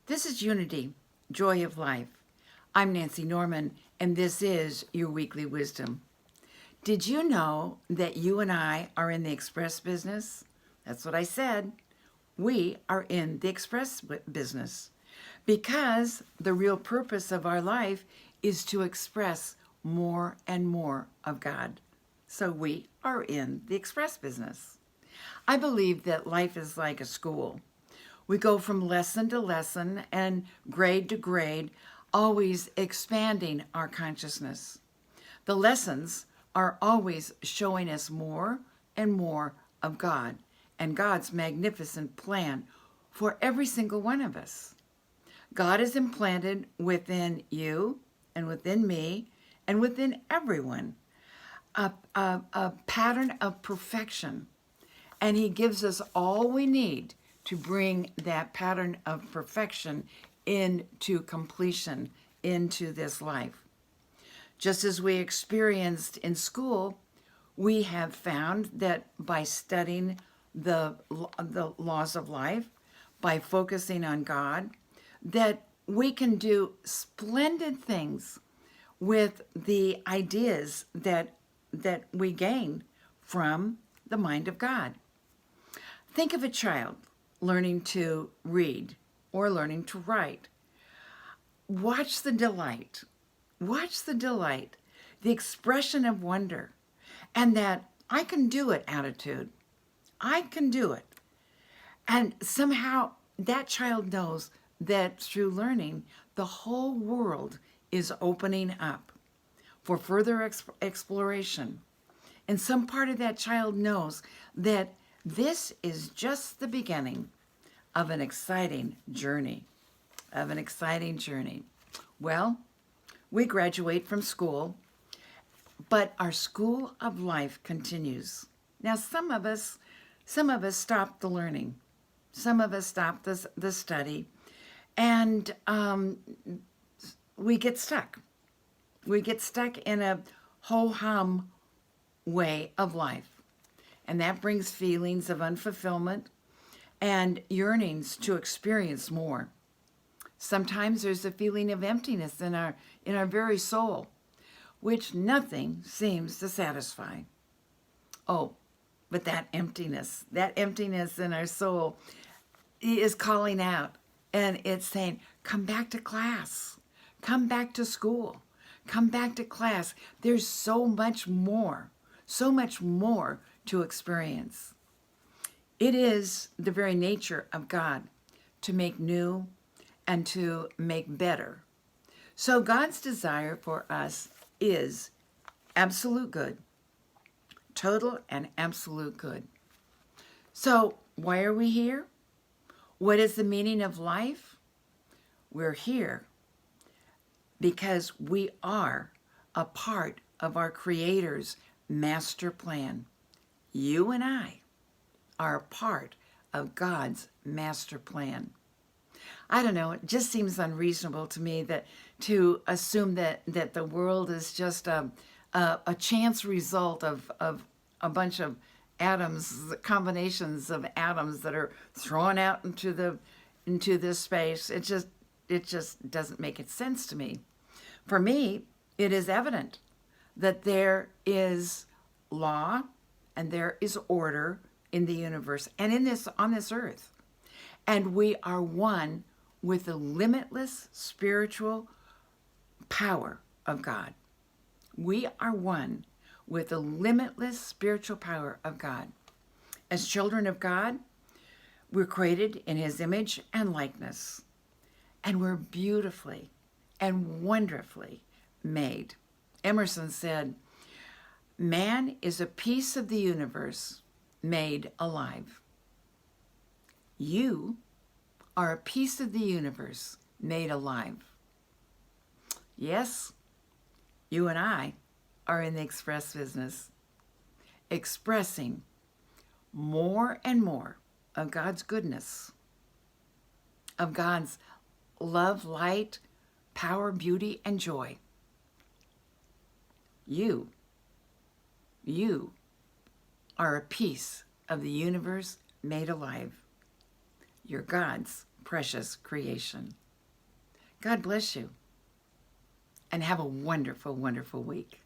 This is Unity, Joy of Life. I'm Nancy Norman, and this is your weekly wisdom. Did you know that you and I are in the express business? That's what I said. We are in the express business because the real purpose of our life is to express more and more of God. So we are in the express business. I believe that life is like a school. We go from lesson to lesson and grade to grade, always expanding our consciousness. The lessons are always showing us more and more of God and God's magnificent plan for every single one of us. God is implanted within you and within me and within everyone a pattern of perfection. And He gives us all we need to bring that pattern of perfection into completion into this life. Just as we experienced in school, we have found that by studying the laws of life, by focusing on God, that we can do splendid things with the ideas that we gain from the mind of God. Think of a child learning to read or learning to write. Watch the delight. Watch the delight, the expression of wonder, and that I can do it attitude. I can do it. And somehow that child knows that through learning, the whole world is opening up for further exploration. And some part of that child knows that this is just the beginning of an exciting journey, Well, we graduate from school, but our school of life continues. Now, some of us stop the learning. Some of us stop the study, and we get stuck. We get stuck in a ho-hum way of life. And that brings feelings of unfulfillment and yearnings to experience more. Sometimes there's a feeling of emptiness in our very soul, which nothing seems to satisfy. Oh, but that emptiness in our soul is calling out, and it's saying, come back to class, come back to school, come back to class. There's so much more to experience. It is the very nature of God to make new and to make better. So God's desire for us is absolute good, total and absolute good. So why are we here? What is the meaning of life? We're here because we are a part of our Creator's master plan. You and I are a part of God's master plan. I don't know, it just seems unreasonable to me that to assume that the world is just a chance result of a bunch of atoms, combinations of atoms that are thrown out into this space. It just doesn't make sense to me. For me, it is evident that there is law and there is order in the universe and on this earth. And we are one with the limitless spiritual power of God. We are one with the limitless spiritual power of God. As children of God, we're created in His image and likeness. And we're beautifully and wonderfully made. Emerson said, man is a piece of the universe made alive. You are a piece of the universe made alive. Yes, you and I are in the express business, expressing more and more of God's goodness, of God's love, light, power, beauty, and joy. You are a piece of the universe made alive. You're God's precious creation. God bless you, and have a wonderful, wonderful week.